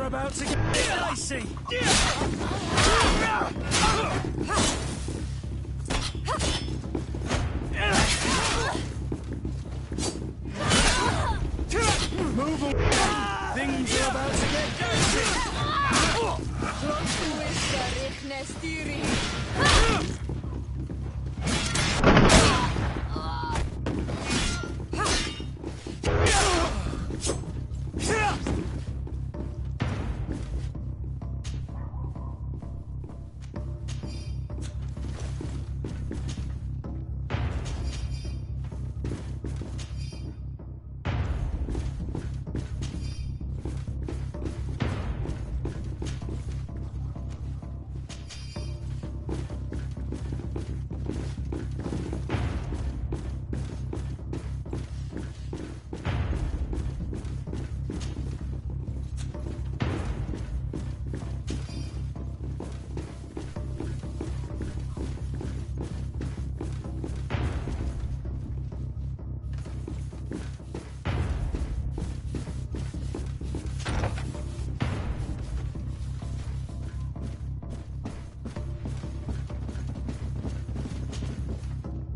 about to get dicey. Move away. Things are about to get dirty.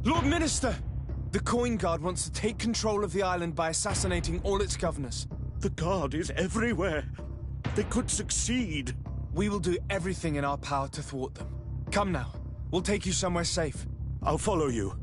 Lord Minister! The Coin Guard wants to take control of the island by assassinating all its governors. The Guard is everywhere. They could succeed. We will do everything in our power to thwart them. Come now. We'll take you somewhere safe. I'll follow you.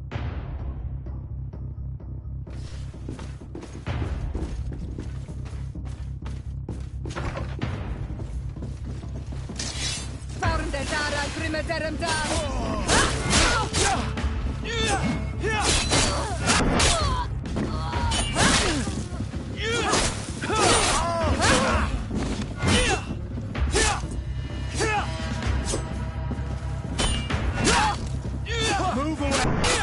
Move away!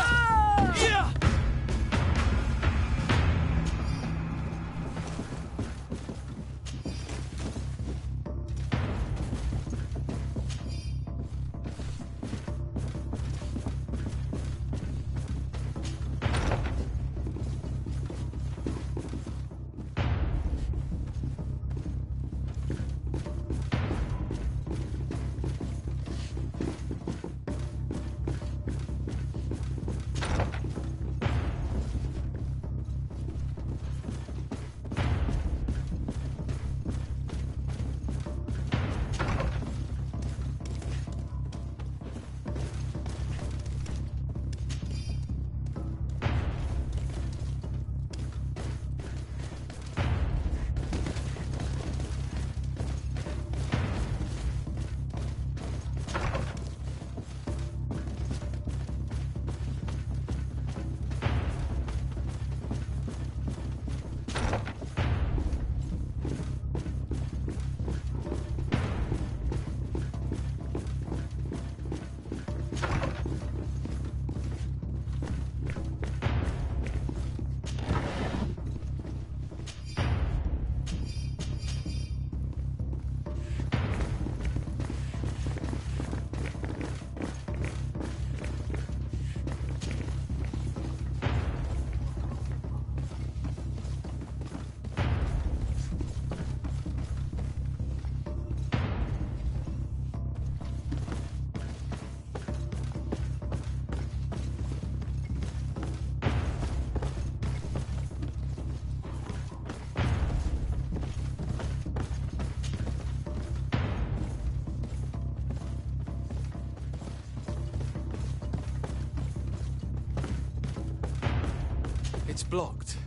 It's blocked.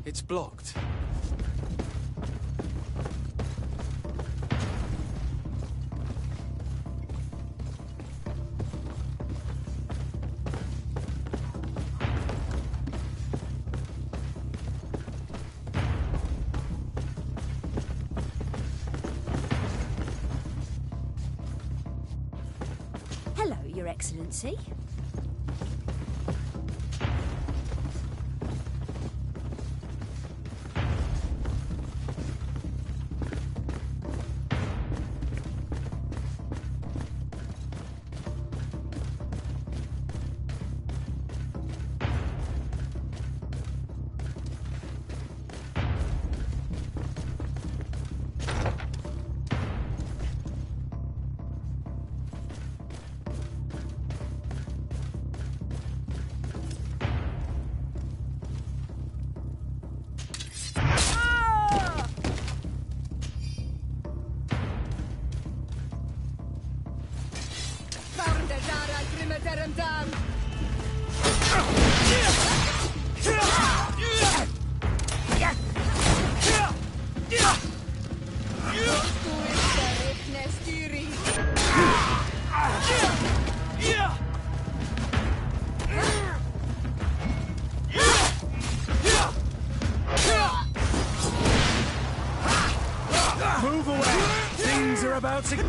It's blocked. Hello, Your Excellency. chance again.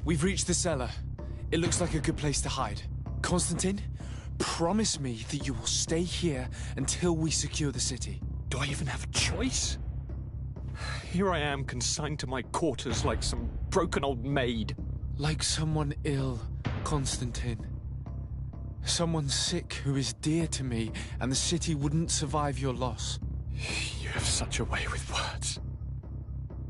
We've reached the cellar. It looks like a good place to hide. Constantine, promise me that you will stay here until we secure the city. Do I even have a choice? Here I am, consigned to my quarters like some broken old maid. Like someone ill, Constantine. Someone sick who is dear to me, and the city wouldn't survive your loss. You have such a way with words.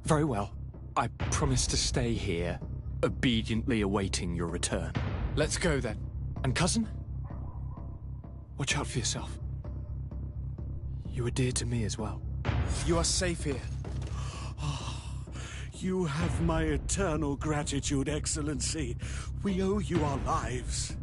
Very well. I promise to stay here, obediently awaiting your return. Let's go then. And cousin? Watch out for yourself. You are dear to me as well. You are safe here. You have my eternal gratitude, Excellency. We owe you our lives.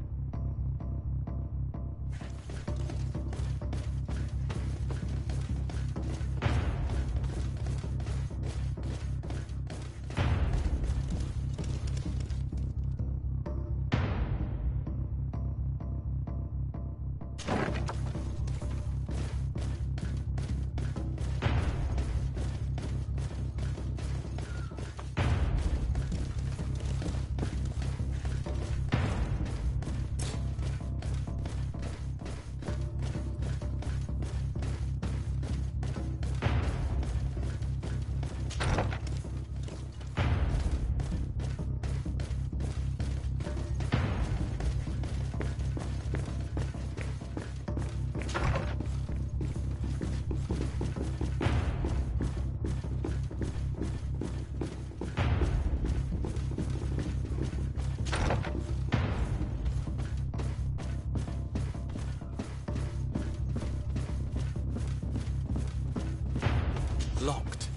Locked.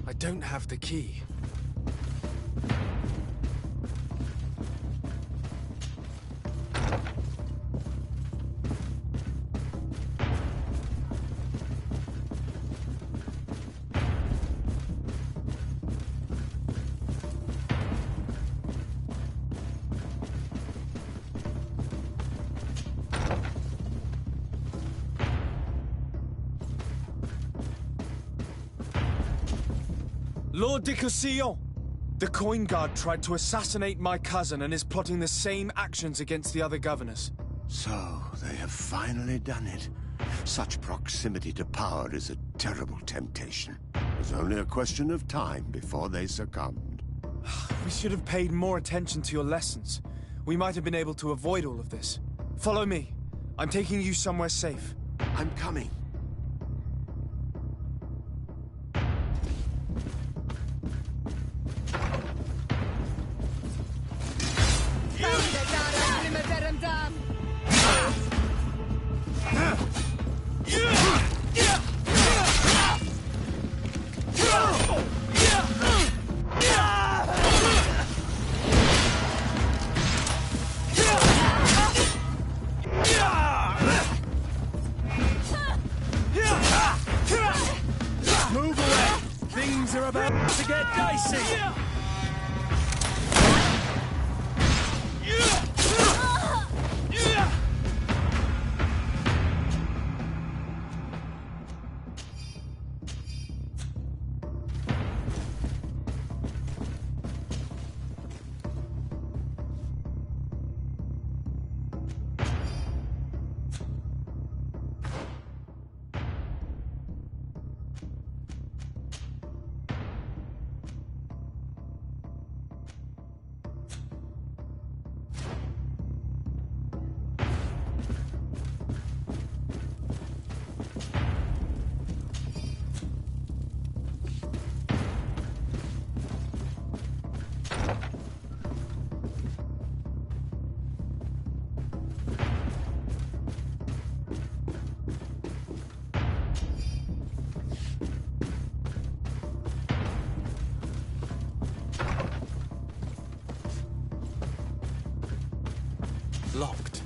I don't have the key. Lord de Cosillon! The Coin Guard tried to assassinate my cousin and is plotting the same actions against the other governors. So, they have finally done it. Such proximity to power is a terrible temptation. It was only a question of time before they succumbed. We should have paid more attention to your lessons. We might have been able to avoid all of this. Follow me. I'm taking you somewhere safe. I'm coming. Move away! Things are about to get dicey! Locked.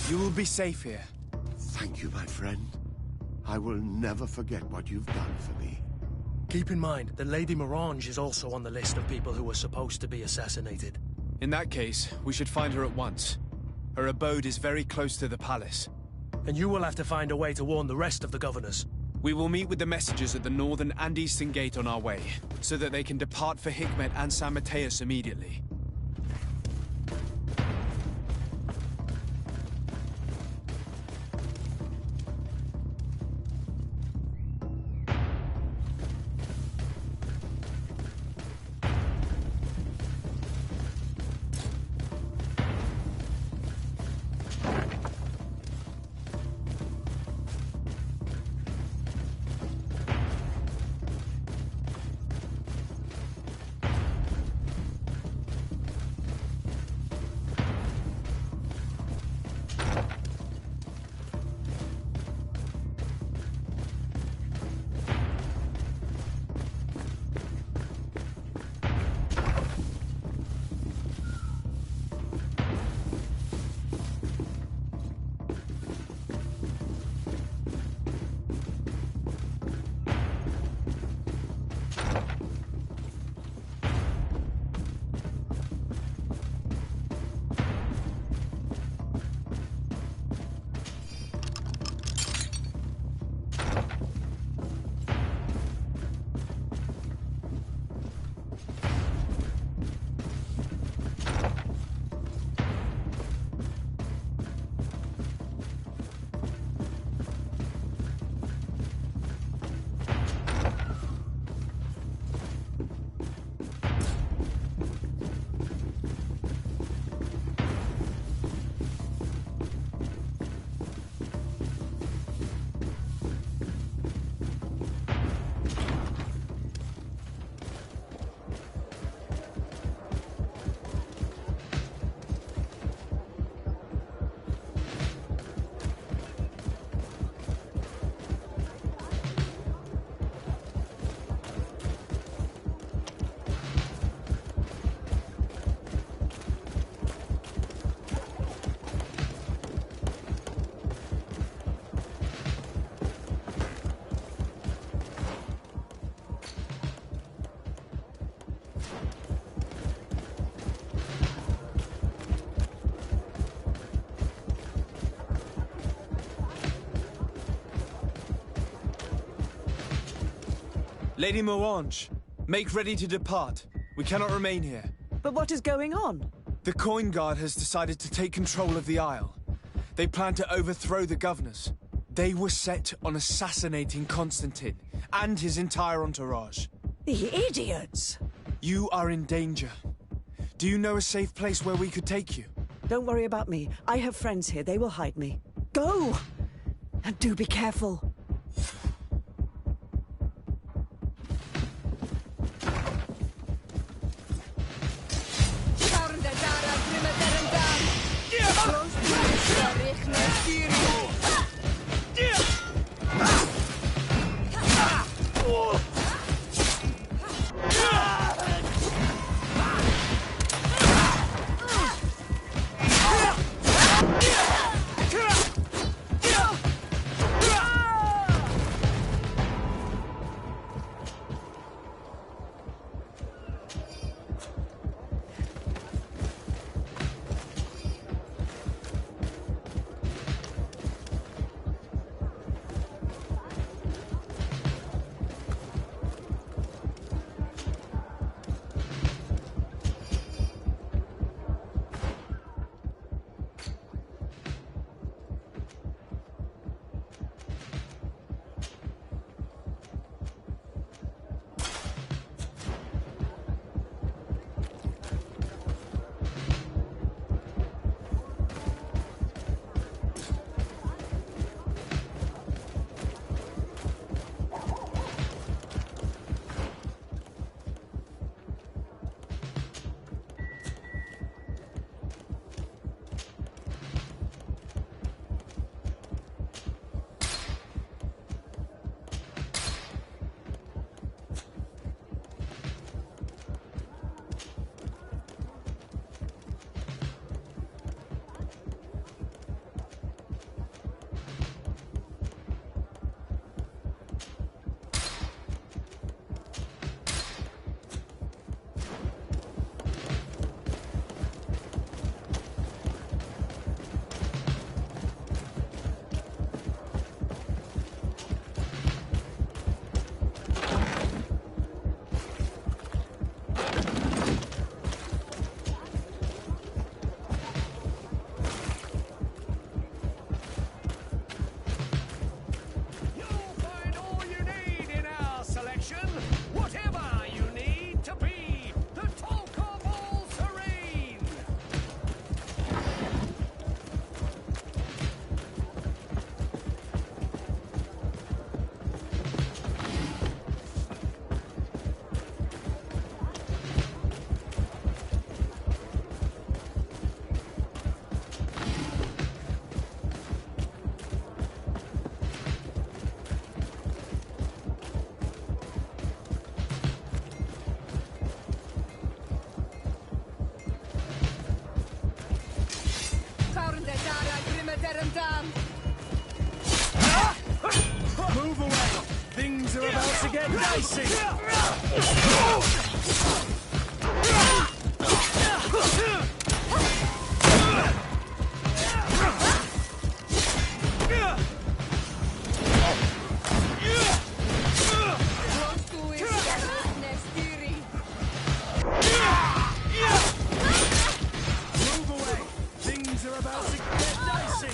You will be safe here. Thank you, my friend. I will never forget what you've done for me. Keep in mind that Lady Morange is also on the list of people who were supposed to be assassinated. In that case, we should find her at once. Her abode is very close to the palace. And you will have to find a way to warn the rest of the governors. We will meet with the messengers at the northern and eastern gate on our way, so that they can depart for Hikmet and San Mateus immediately. Lady Morange, make ready to depart. We cannot remain here. But what is going on? The Coin Guard has decided to take control of the Isle. They plan to overthrow the governors. They were set on assassinating Constantine and his entire entourage. The idiots! You are in danger. Do you know a safe place where we could take you? Don't worry about me. I have friends here. They will hide me. Go! And do be careful. Move away! Things are about to get dicey! Move away! Things are about to get dicey!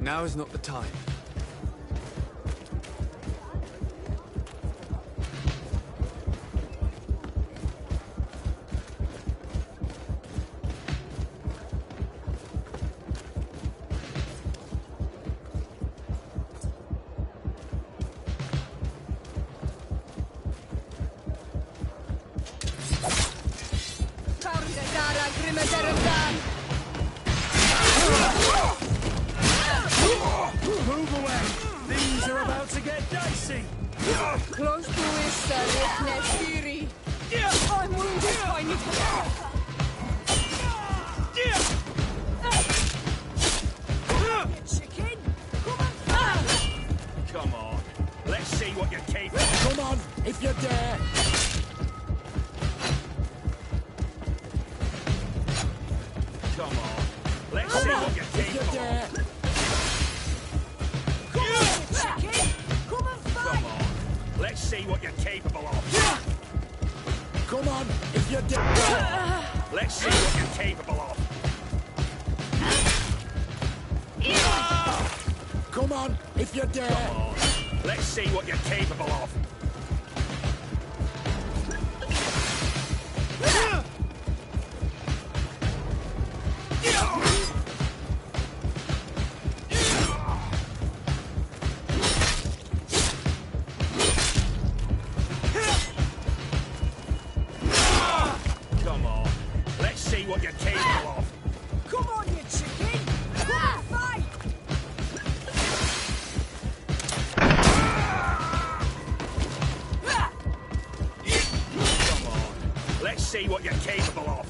Now is not the time. Move away! Things are about to get dicey! Close to Issa, Nesiri. I'm wounded. I need help. Chicken, Come on. Let's see what you're capable of. Come on, if you dare! Come on. Let's see what you're If you capable of. dare! chicken. Come and Come fight. on. Let's see what you're capable of. Come on, if you dare! Let's see what you're capable of. Come on, if you dare! Come on. Let's see what you're capable of. Come on. Let's see what you're capable of. Come on, you chicken. Come and fight. Come on. Let's see what you're capable of.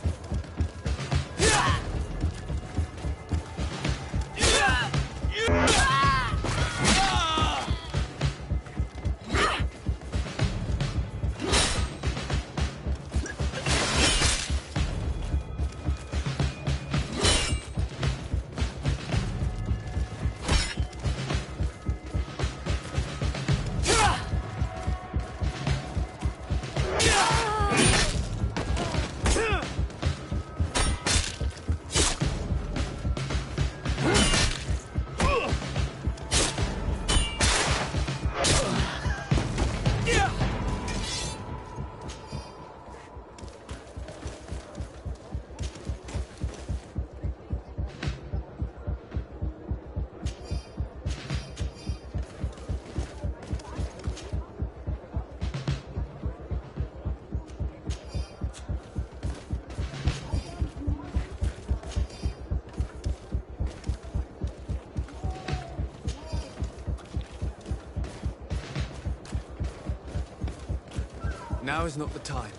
Now is not the time.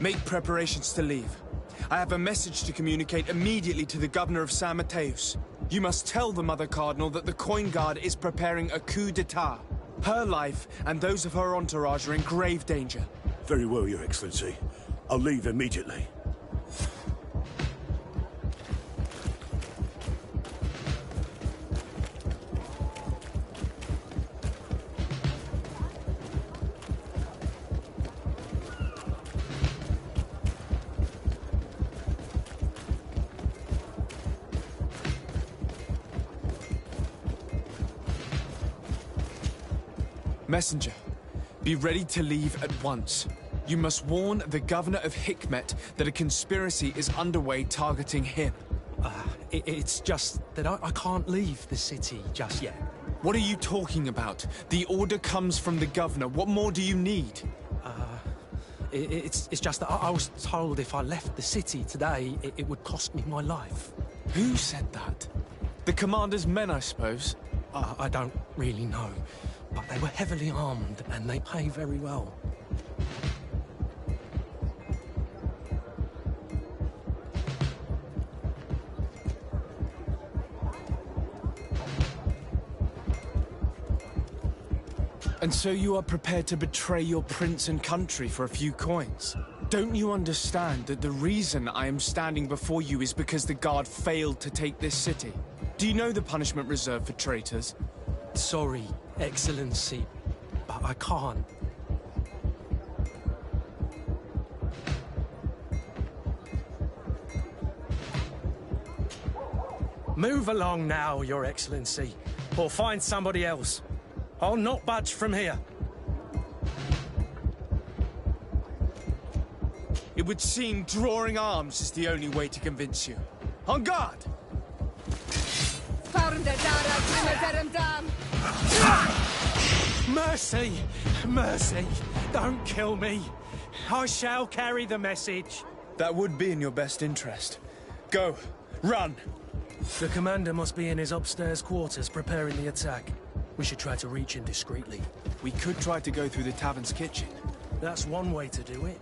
Make preparations to leave. I have a message to communicate immediately to the governor of San Mateus. You must tell the Mother Cardinal that the Coin Guard is preparing a coup d'etat. Her life and those of her entourage are in grave danger. Very well, Your Excellency. I'll leave immediately. Messenger, be ready to leave at once. You must warn the governor of Hikmet that a conspiracy is underway targeting him. It's just that I can't leave the city just yet. What are you talking about? The order comes from the governor. What more do you need? It's just that I was told if I left the city today, it would cost me my life. Who said that? The commander's men, I suppose? I don't really know, but they were heavily armed and they pay very well. And so you are prepared to betray your prince and country for a few coins? Don't you understand that the reason I am standing before you is because the Guard failed to take this city? Do you know the punishment reserved for traitors? Sorry, Excellency, but I can't. Move along now, Your Excellency, or find somebody else. I'll not budge from here. It would seem drawing arms is the only way to convince you. On guard! Mercy! Mercy! Don't kill me! I shall carry the message. That would be in your best interest. Go. Run! The commander must be in his upstairs quarters preparing the attack. We should try to reach him discreetly. We could try to go through the tavern's kitchen. That's one way to do it.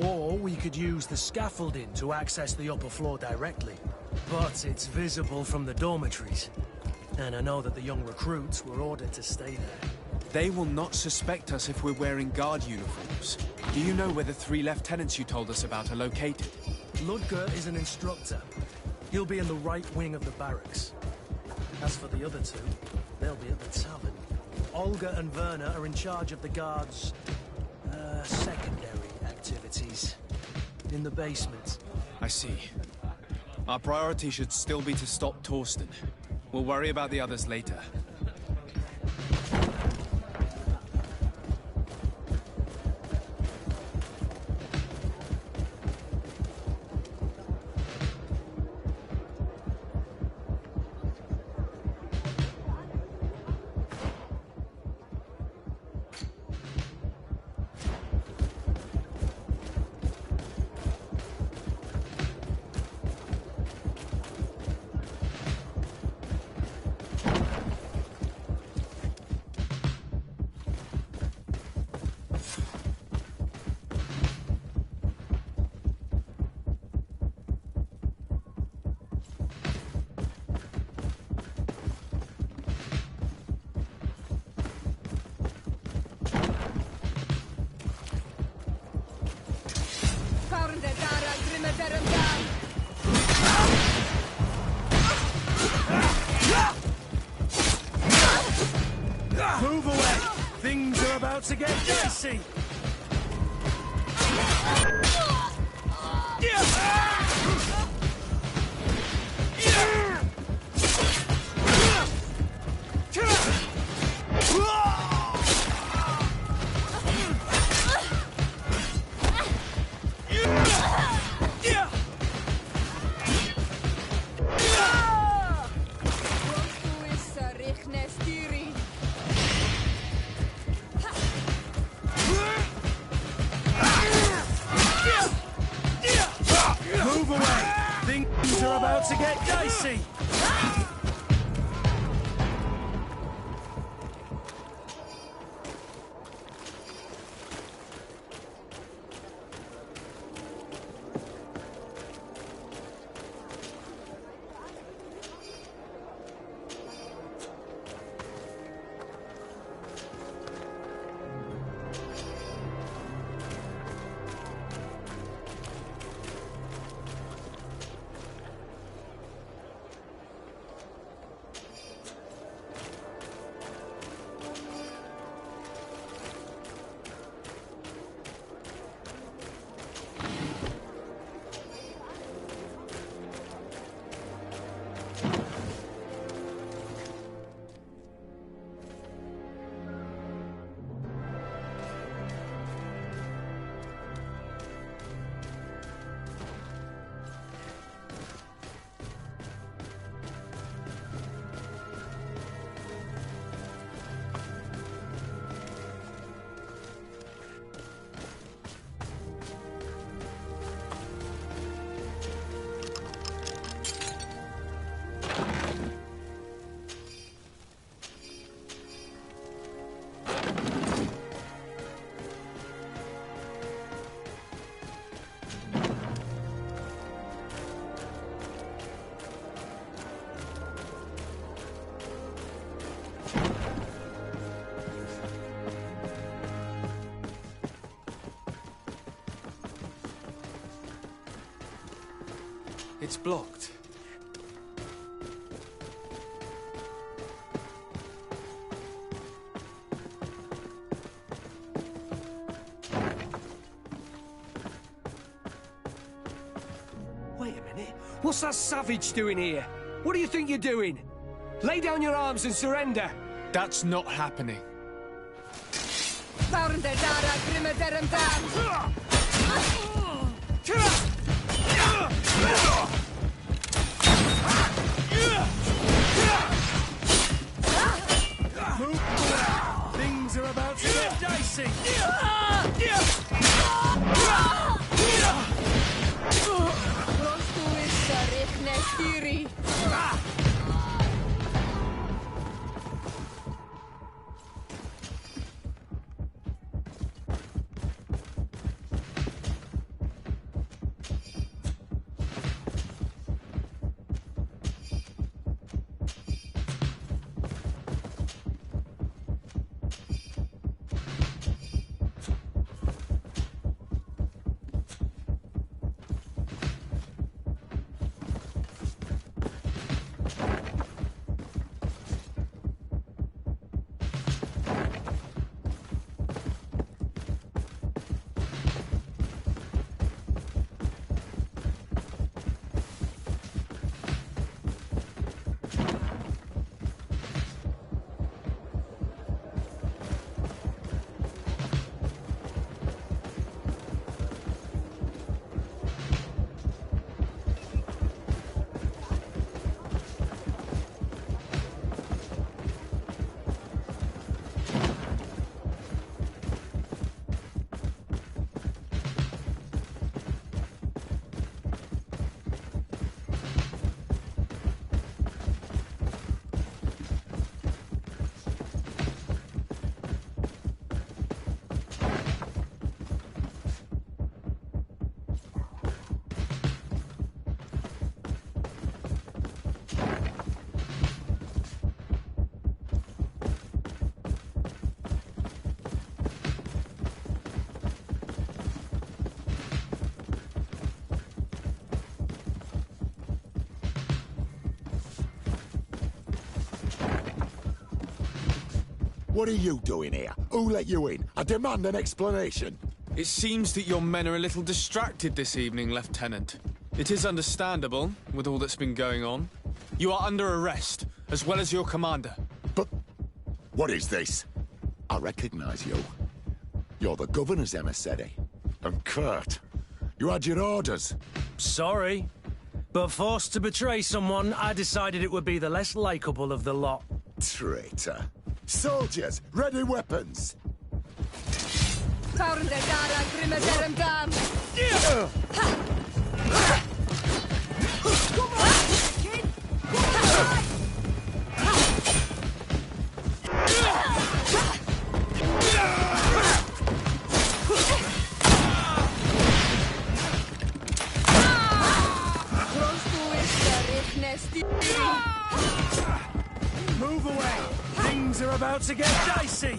Or we could use the scaffolding to access the upper floor directly. But it's visible from the dormitories. And I know that the young recruits were ordered to stay there. They will not suspect us if we're wearing guard uniforms. Do you know where the 3 lieutenants you told us about are located? Ludger is an instructor. He'll be in the right wing of the barracks. As for the other 2, they'll be at the tavern. Olga and Werner are in charge of the guards' secondary activities. In the basement. I see. Our priority should still be to stop Torsten. We'll worry about the others later. Move away! Things are about to get dicey! Move away! Things are about to get dicey! It's blocked. Wait a minute. What's that savage doing here? What do you think you're doing? Lay down your arms and surrender. That's not happening. Things are about to get dicey. What are you doing here? Who let you in? I demand an explanation. It seems that your men are a little distracted this evening, Lieutenant. It is understandable, with all that's been going on. You are under arrest, as well as your commander. But what is this? I recognize you. You're the governor's emissary. And Kurt, you had your orders. Sorry, but forced to betray someone, I decided it would be the less likable of the lot. Traitor. Soldiers, ready weapons. Move away! Things are about to get dicey!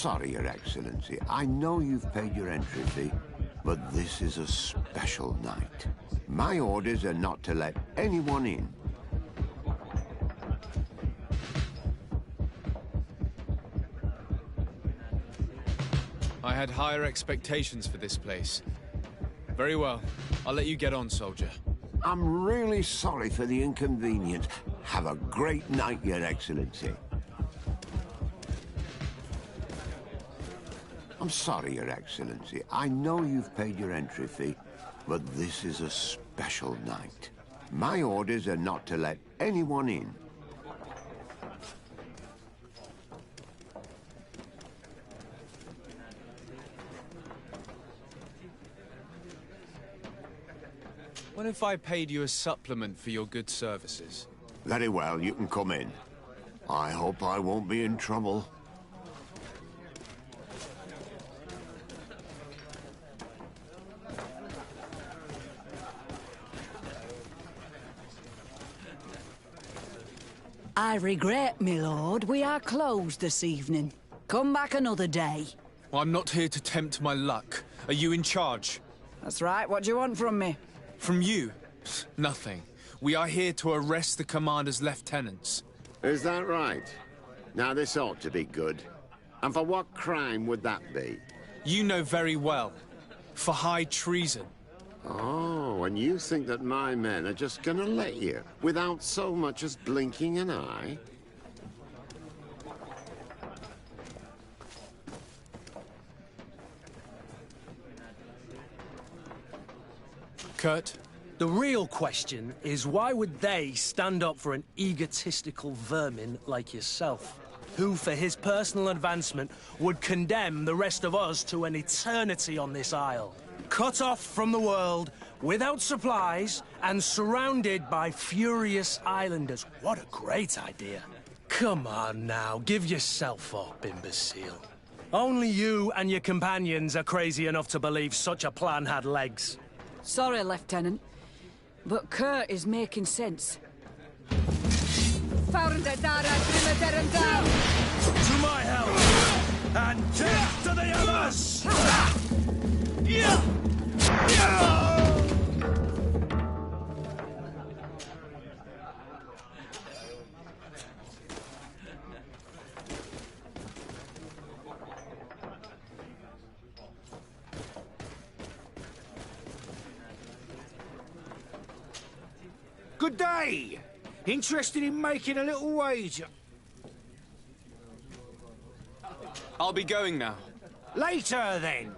sorry, Your Excellency. I know you've paid your entry fee, but this is a special night. My orders are not to let anyone in. I had higher expectations for this place. Very well. I'll let you get on, soldier. I'm really sorry for the inconvenience. Have a great night, Your Excellency. I'm sorry, Your Excellency. I know you've paid your entry fee, but this is a special night. My orders are not to let anyone in. What if I paid you a supplement for your good services? Very well, you can come in. I hope I won't be in trouble. I regret, my lord, we are closed this evening. Come back another day. Well, I'm not here to tempt my luck. Are you in charge? That's right, what do you want from me? From you? Nothing. We are here to arrest the commander's lieutenants. Is that right? Now this ought to be good. And for what crime would that be? You know very well. For high treason. Oh, and you think that my men are just gonna let you, without so much as blinking an eye? Kurt? The real question is why would they stand up for an egotistical vermin like yourself, who for his personal advancement would condemn the rest of us to an eternity on this isle? Cut off from the world, without supplies, and surrounded by furious islanders. What a great idea. Come on now, give yourself up, imbecile. Only you and your companions are crazy enough to believe such a plan had legs. Sorry, Lieutenant, but Kurt is making sense. To my help! And death to the others! Good day! Interested in making a little wager? I'll be going now. Later, then.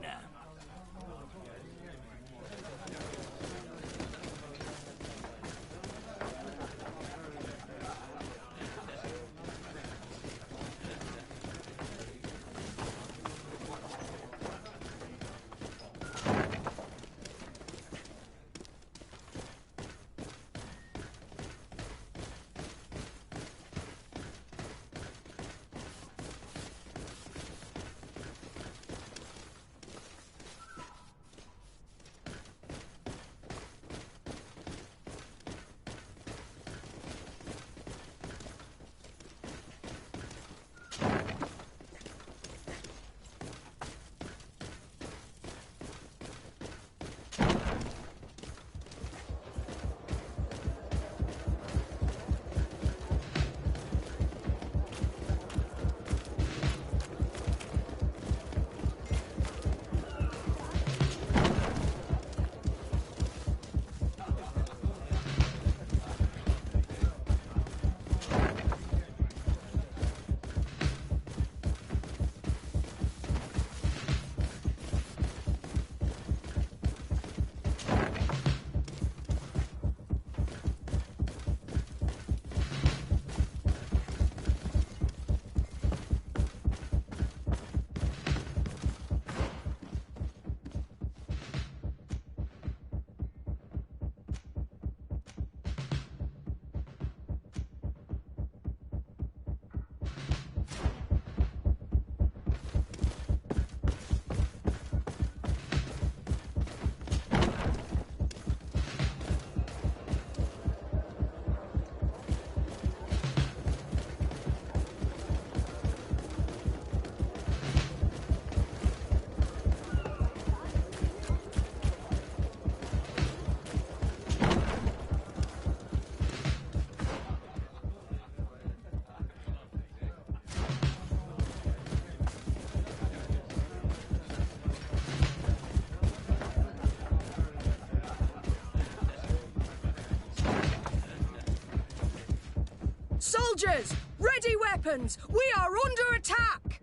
Soldiers! Ready weapons! We are under attack!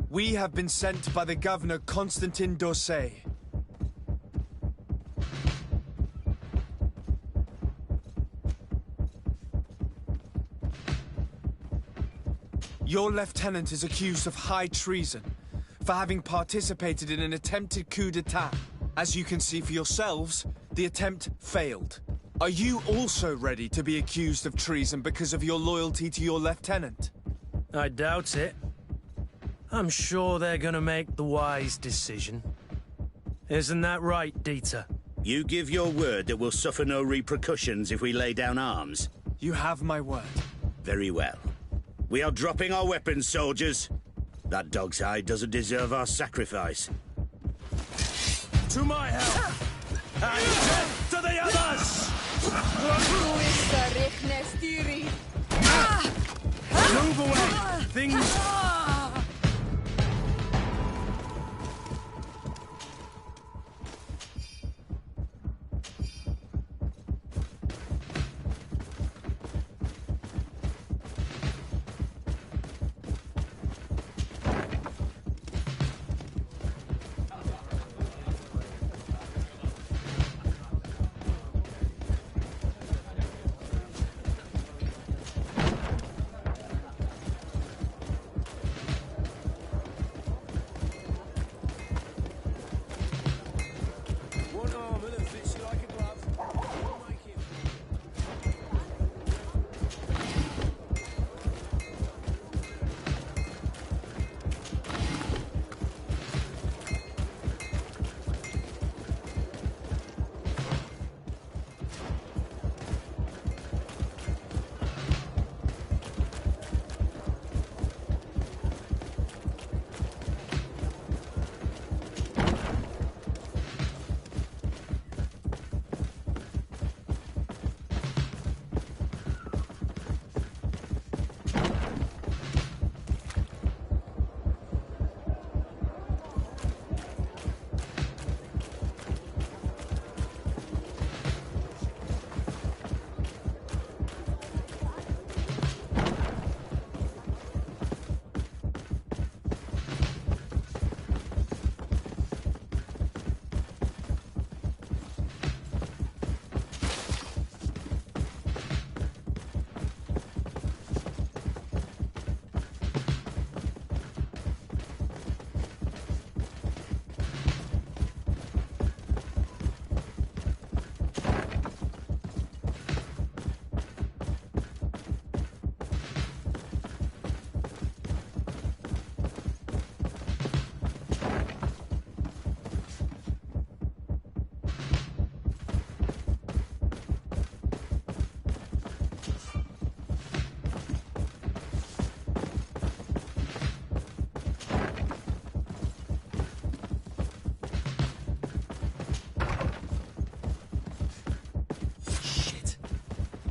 We have been sent by the governor Constantin d'Orsay. Your lieutenant is accused of high treason for having participated in an attempted coup d'etat. As you can see for yourselves, the attempt failed. Are you also ready to be accused of treason because of your loyalty to your lieutenant? I doubt it. I'm sure they're gonna make the wise decision. Isn't that right, Dieter? You give your word that we'll suffer no repercussions if we lay down arms? You have my word. Very well. We are dropping our weapons, soldiers. That dog's hide doesn't deserve our sacrifice. To my help! And death to the others! Move away! Things...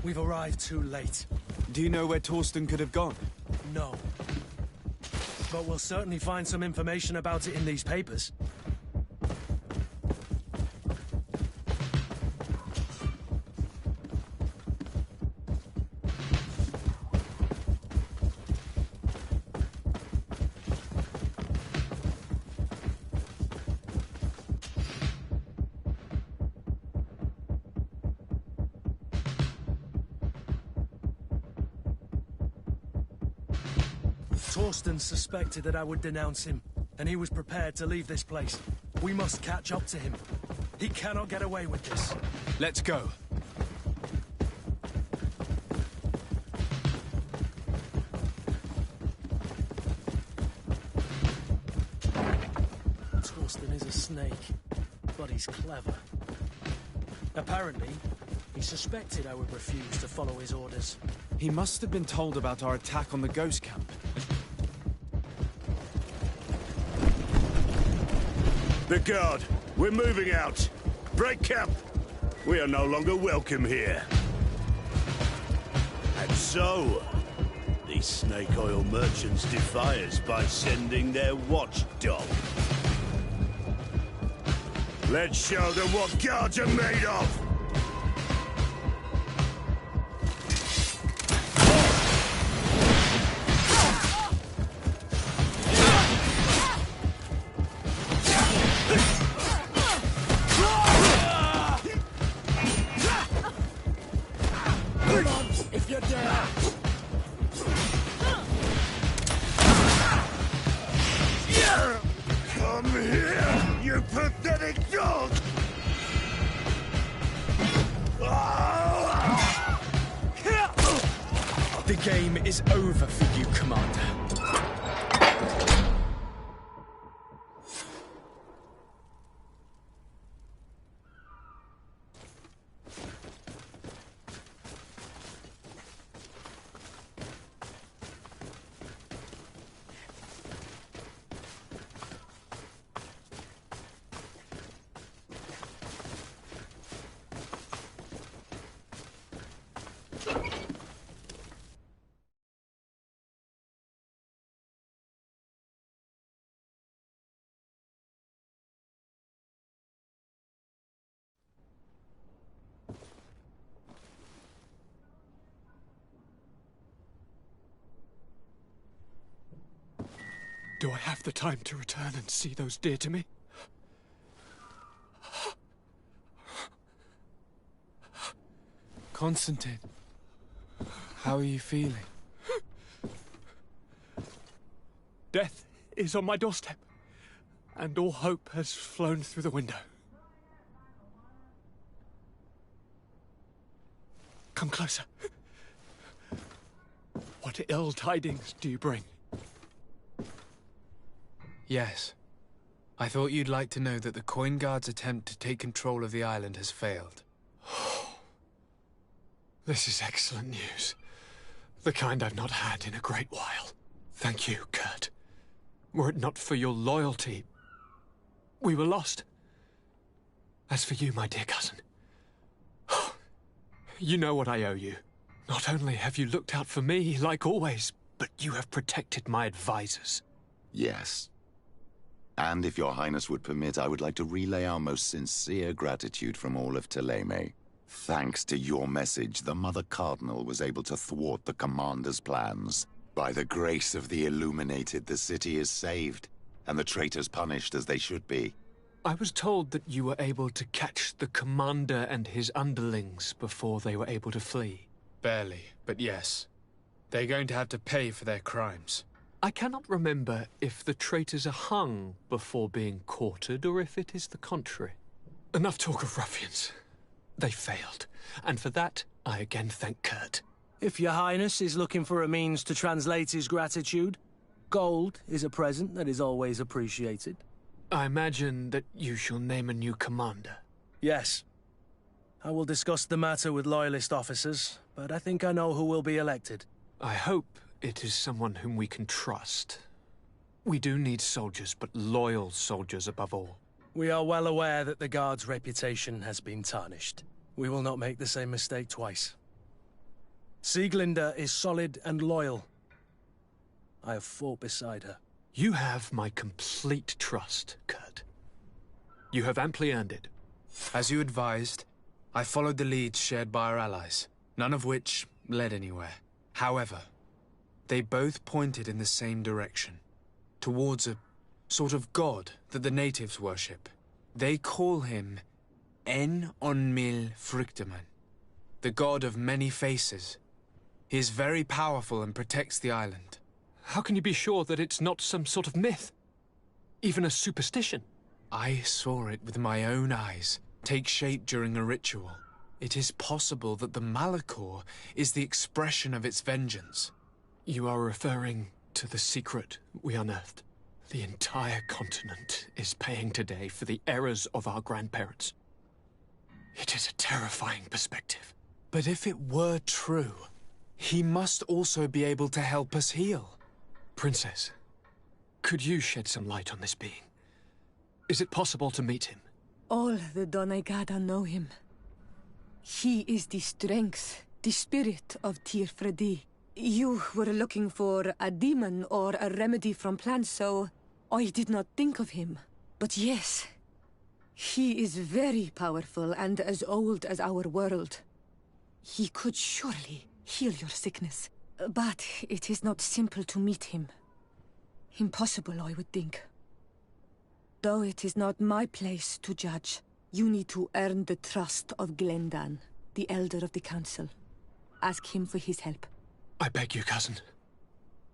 We've arrived too late. Do you know where Torsten could have gone? No. But we'll certainly find some information about it in these papers. Torsten suspected that I would denounce him, and he was prepared to leave this place. We must catch up to him. He cannot get away with this. Let's go. Torsten is a snake, but he's clever. Apparently, he suspected I would refuse to follow his orders. He must have been told about our attack on the ghost camp. The guard! We're moving out! Break camp! We are no longer welcome here. And so, these snake oil merchants defy us by sending their watchdog. Let's show them what guards are made of! game is over for you, Commander. Do I have the time to return and see those dear to me? Constantine, how are you feeling? Death is on my doorstep, and all hope has flown through the window. Come closer. What ill tidings do you bring? Yes. I thought you'd like to know that the Coin Guard's attempt to take control of the island has failed. This is excellent news. The kind I've not had in a great while. Thank you, Kurt. Were it not for your loyalty, we were lost. As for you, my dear cousin, you know what I owe you. Not only have you looked out for me, like always, but you have protected my advisors. Yes. And if your highness would permit, I would like to relay our most sincere gratitude from all of Thélème. Thanks to your message, the Mother Cardinal was able to thwart the Commander's plans. By the grace of the Illuminated, the city is saved, and the traitors punished as they should be. I was told that you were able to catch the Commander and his underlings before they were able to flee. Barely, but yes. They're going to have to pay for their crimes. I cannot remember if the traitors are hung before being quartered, or if it is the contrary. Enough talk of ruffians. They failed, and for that, I again thank Kurt. If your highness is looking for a means to translate his gratitude, gold is a present that is always appreciated. I imagine that you shall name a new commander. Yes. I will discuss the matter with loyalist officers, but I think I know who will be elected. I hope it is someone whom we can trust. We do need soldiers, but loyal soldiers above all. We are well aware that the Guard's reputation has been tarnished. We will not make the same mistake twice. Sieglinde is solid and loyal. I have fought beside her. You have my complete trust, Kurt. You have amply earned it. As you advised, I followed the leads shared by our allies, none of which led anywhere. However, they both pointed in the same direction, towards a sort of god that the natives worship. They call him En Onmil Frichteman, the god of many faces. He is very powerful and protects the island. How can you be sure that it's not some sort of myth? Even a superstition? I saw it with my own eyes take shape during a ritual. It is possible that the Malachor is the expression of its vengeance. You are referring to the secret we unearthed. The entire continent is paying today for the errors of our grandparents. It is a terrifying perspective. But if it were true, he must also be able to help us heal. Princess, could you shed some light on this being? Is it possible to meet him? All the Doneigada know him. He is the strength, the spirit of Tirfredi. You were looking for a demon or a remedy from plants, so I did not think of him. But yes, he is very powerful and as old as our world. He could surely heal your sickness. But it is not simple to meet him. Impossible, I would think. Though it is not my place to judge, you need to earn the trust of Glendan, the Elder of the Council. Ask him for his help. I beg you, cousin.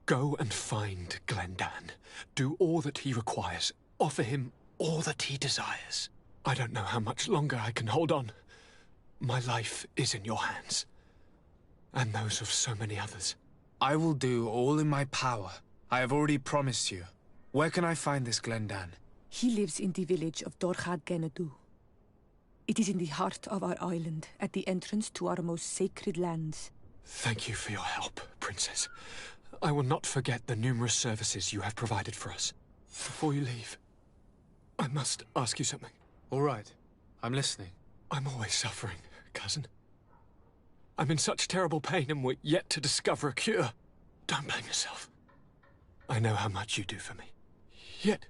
Go and find Glendan. Do all that he requires. Offer him all that he desires. I don't know how much longer I can hold on. My life is in your hands. And those of so many others. I will do all in my power. I have already promised you. Where can I find this Glendan? He lives in the village of Dorchad Genadu. It is in the heart of our island, at the entrance to our most sacred lands. Thank you for your help, Princess. I will not forget the numerous services you have provided for us. Before you leave, I must ask you something. All right. I'm listening. I'm always suffering, cousin. I'm in such terrible pain and we're yet to discover a cure. Don't blame yourself. I know how much you do for me. Yet,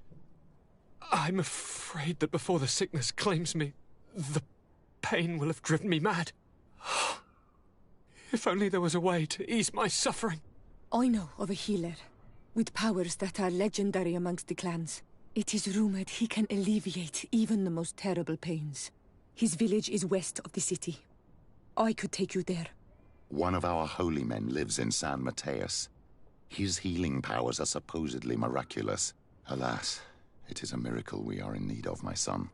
I'm afraid that before the sickness claims me, the pain will have driven me mad. If only there was a way to ease my suffering. I know of a healer, with powers that are legendary amongst the clans. It is rumored he can alleviate even the most terrible pains. His village is west of the city. I could take you there. One of our holy men lives in San Mateus. His healing powers are supposedly miraculous. Alas, it is a miracle we are in need of, my son.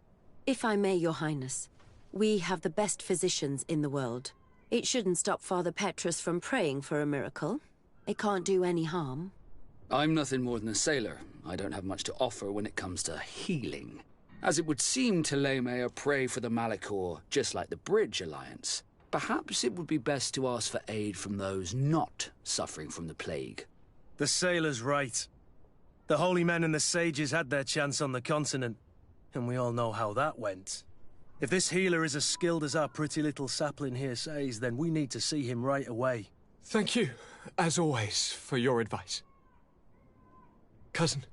If I may, Your Highness, we have the best physicians in the world. It shouldn't stop Father Petrus from praying for a miracle. It can't do any harm. I'm nothing more than a sailor. I don't have much to offer when it comes to healing. As it would seem Taleme are prey for the Malachor, just like the Bridge Alliance. Perhaps it would be best to ask for aid from those not suffering from the plague. The sailor's right. The holy men and the sages had their chance on the continent, and we all know how that went. If this healer is as skilled as our pretty little sapling here says, then we need to see him right away. Thank you, as always, for your advice. Cousin,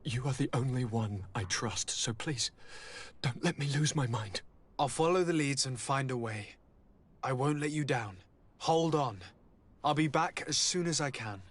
you are the only one I trust, so please, don't let me lose my mind. I'll follow the leads and find a way. I won't let you down. Hold on. I'll be back as soon as I can.